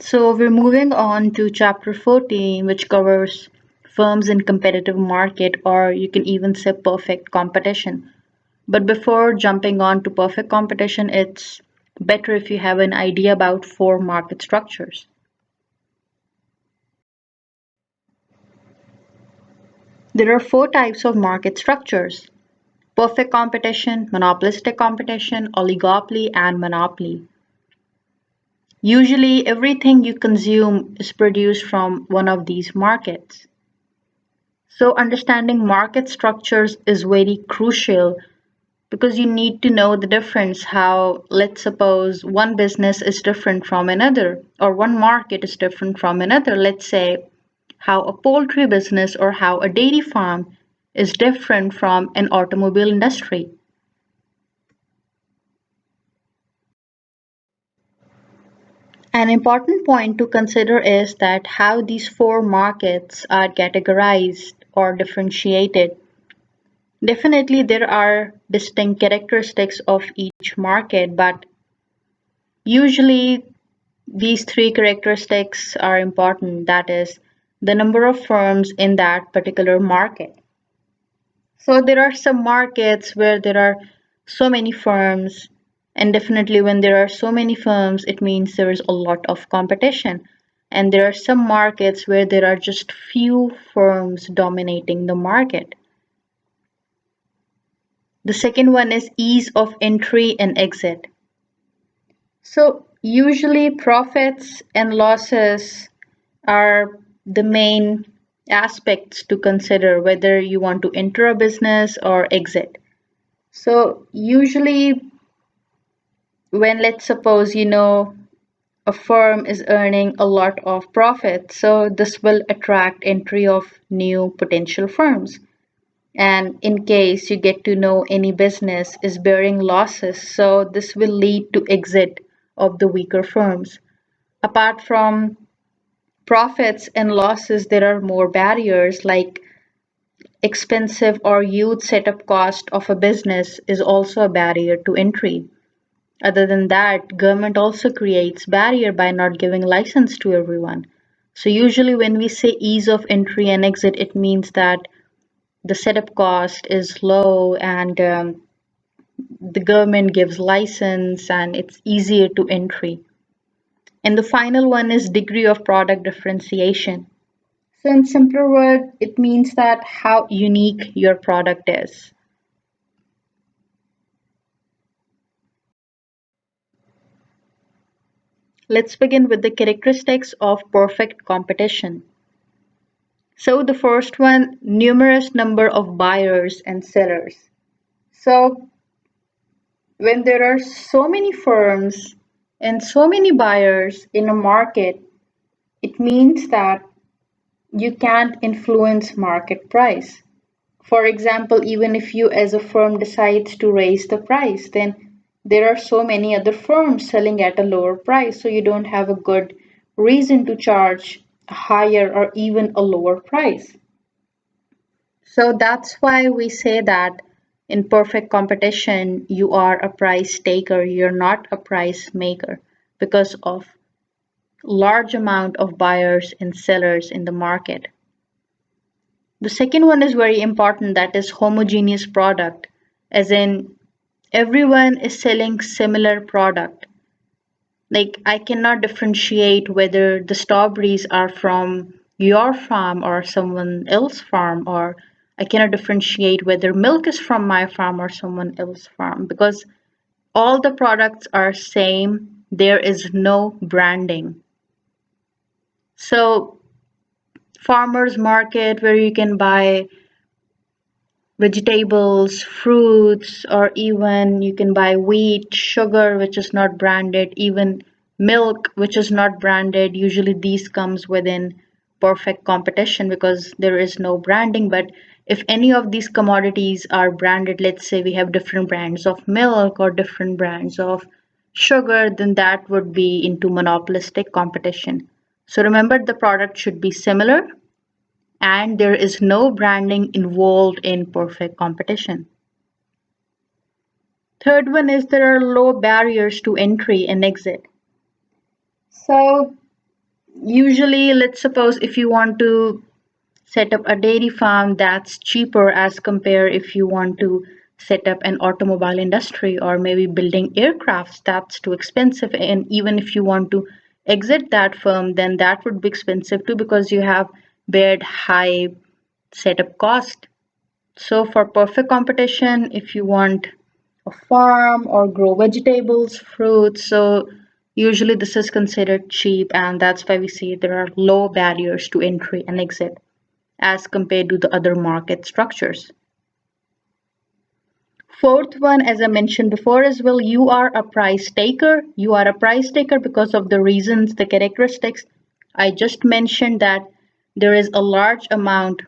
So we're moving on to chapter 14, which covers firms in competitive market, or you can even say perfect competition. But before jumping on to perfect competition, it's better if you have an idea about four market structures. There are four types of market structures: perfect competition, monopolistic competition, oligopoly, and monopoly. Usually, everything you consume is produced from one of these markets. So, understanding market structures is very crucial because you need to know the difference how, let's suppose, one business is different from another, or one market is different from another. Let's say how a poultry business or how a dairy farm is different from an automobile industry. An important point to consider is that how these four markets are categorized or differentiated. Definitely, there are distinct characteristics of each market, but usually these three characteristics are important. That is, the number of firms in that particular market. So, there are some markets where there are so many firms, and definitely, when there are so many firms, it means there is a lot of competition. And there are some markets where there are just few firms dominating the market. The second one is ease of entry and exit. So, usually, profits and losses are the main aspects to consider whether you want to enter a business or exit. So, usually, when let's suppose a firm is earning a lot of profit, so this will attract entry of new potential firms. And in case you get to know any business is bearing losses, so this will lead to exit of the weaker firms. Apart from profits and losses, there are more barriers like expensive or huge setup cost of a business is also a barrier to entry. Other than that, government also creates barrier by not giving license to everyone. So usually when we say ease of entry and exit, it means that the setup cost is low and the government gives license and it's easier to entry. And the final one is degree of product differentiation. So in simpler word, it means that how unique your product is. Let's begin with the characteristics of perfect competition. So the first one, numerous number of buyers and sellers. So when there are so many firms and so many buyers in a market, it means that you can't influence market price. For example, even if you as a firm decides to raise the price, then there are so many other firms selling at a lower price, so you don't have a good reason to charge a higher or even a lower price. So that's why we say that in perfect competition, you are a price taker, you're not a price maker because of large amount of buyers and sellers in the market. The second one is very important, that is homogeneous product, as in everyone is selling similar product. Like I cannot differentiate whether the strawberries are from your farm or someone else's farm, or I cannot differentiate whether milk is from my farm or someone else's farm because all the products are same. There is no branding. So farmers market where you can buy vegetables, fruits, or even you can buy wheat, sugar, which is not branded, even milk, which is not branded. Usually these comes within perfect competition because there is no branding. But if any of these commodities are branded, let's say we have different brands of milk or different brands of sugar, then that would be into monopolistic competition. So remember the product should be similar and there is no branding involved in perfect competition. Third one is there are low barriers to entry and exit. So Usually, let's suppose if you want to set up a dairy farm, that's cheaper as compare if you want to set up an automobile industry or maybe building aircrafts, that's too expensive. And even if you want to exit that firm, then that would be expensive too because you have bared high setup cost. So for perfect competition, if you want a farm or grow vegetables, fruits, so usually this is considered cheap, and that's why we see there are low barriers to entry and exit as compared to the other market structures. Fourth one, as I mentioned before as well, you are a price taker. You are a price taker because of the reasons, the characteristics I just mentioned, that there is a large amount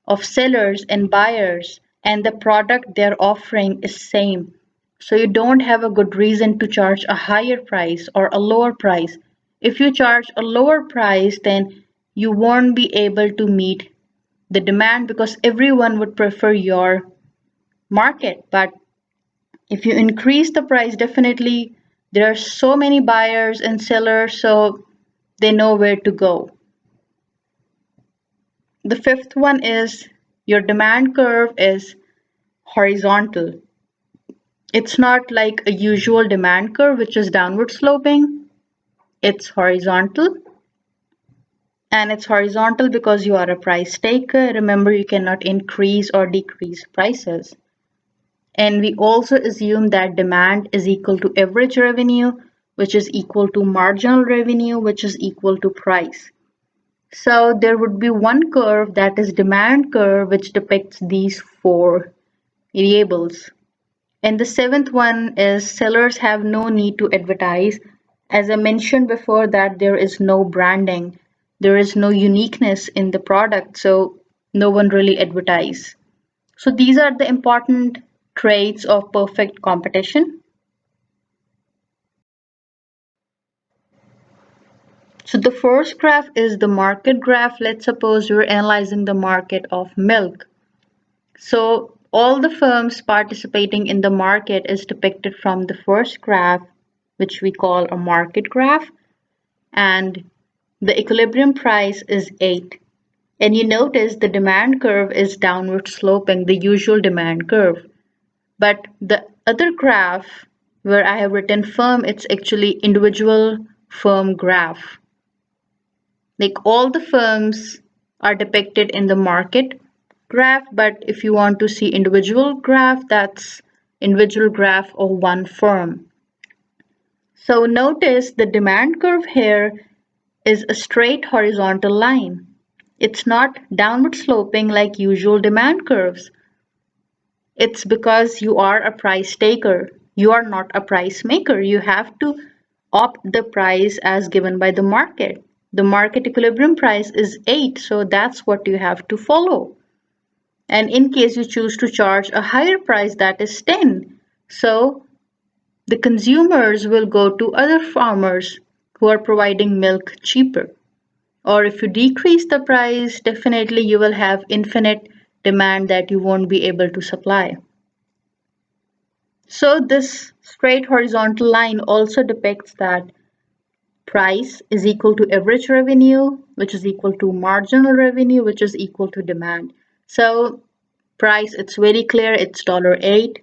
of sellers and buyers and the product they're offering is same. So you don't have a good reason to charge a higher price or a lower price. If you charge a lower price, then you won't be able to meet the demand because everyone would prefer your market. But if you increase the price, definitely there are so many buyers and sellers, so they know where to go. The fifth one is your demand curve is horizontal. It's not like a usual demand curve, which is downward sloping. It's horizontal. And it's horizontal because you are a price taker. Remember, you cannot increase or decrease prices. And we also assume that demand is equal to average revenue, which is equal to marginal revenue, which is equal to price. So there would be one curve, that is demand curve, which depicts these four variables. And the seventh one is sellers have no need to advertise. As I mentioned before, that there is no branding, there is no uniqueness in the product, so no one really advertise. So these are the important traits of perfect competition. So the first graph is the market graph. Let's suppose we're analyzing the market of milk. So all the firms participating in the market is depicted from the first graph, which we call a market graph, and the equilibrium price is 8. And you notice the demand curve is downward sloping, the usual demand curve. But the other graph where I have written firm, it's actually individual firm graph. Like all the firms are depicted in the market graph, but if you want to see individual graph, that's individual graph of one firm. So notice the demand curve here is a straight horizontal line. It's not downward sloping like usual demand curves. It's because you are a price taker. You are not a price maker. You have to opt the price as given by the market. The market equilibrium price is 8, so that's what you have to follow. And in case you choose to charge a higher price, that is 10. So the consumers will go to other farmers who are providing milk cheaper. Or if you decrease the price, definitely you will have infinite demand that you won't be able to supply. So this straight horizontal line also depicts that price is equal to average revenue, which is equal to marginal revenue, which is equal to demand. So price, it's very clear, it's $8.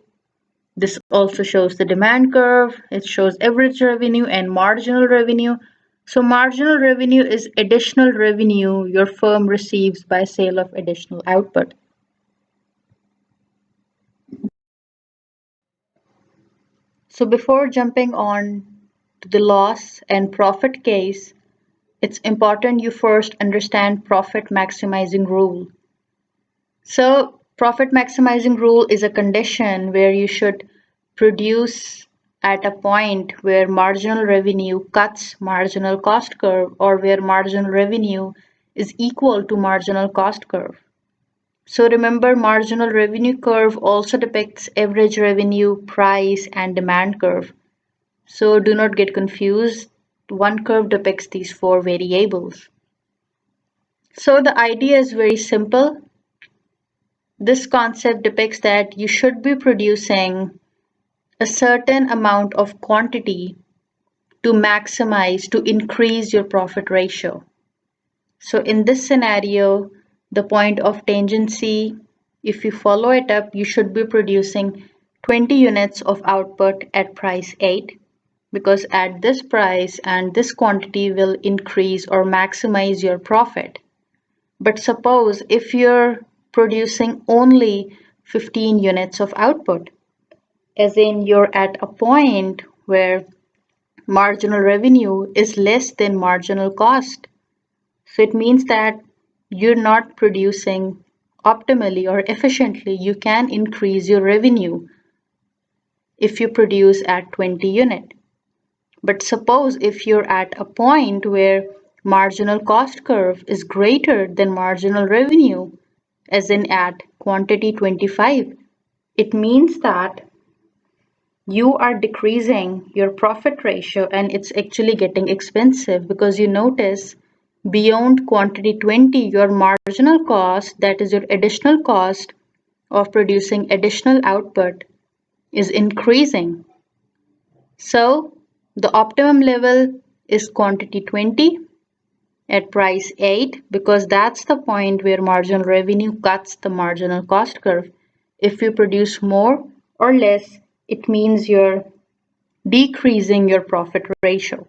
This also shows the demand curve. It shows average revenue and marginal revenue. So marginal revenue is additional revenue your firm receives by sale of additional output. So before jumping on to the loss and profit case, it's important you first understand profit maximizing rule. So profit maximizing rule is a condition where you should produce at a point where marginal revenue cuts marginal cost curve or where marginal revenue is equal to marginal cost curve. So remember, marginal revenue curve also depicts average revenue, price, and demand curve. So do not get confused. One curve depicts these four variables. So the idea is very simple. This concept depicts that you should be producing a certain amount of quantity to maximize, to increase your profit ratio. So in this scenario, the point of tangency, if you follow it up, you should be producing 20 units of output at price 8, because at this price and this quantity will increase or maximize your profit. But suppose if you're producing only 15 units of output, as in you're at a point where marginal revenue is less than marginal cost. So it means that you're not producing optimally or efficiently. You can increase your revenue if you produce at 20 unit. But suppose if you're at a point where marginal cost curve is greater than marginal revenue, as in at quantity 25, it means that you are decreasing your profit ratio and it's actually getting expensive, because you notice beyond quantity 20 your marginal cost, that is your additional cost of producing additional output, is increasing. So the optimum level is quantity 20 at price 8, because that's the point where marginal revenue cuts the marginal cost curve. If you produce more or less, it means you're decreasing your profit ratio.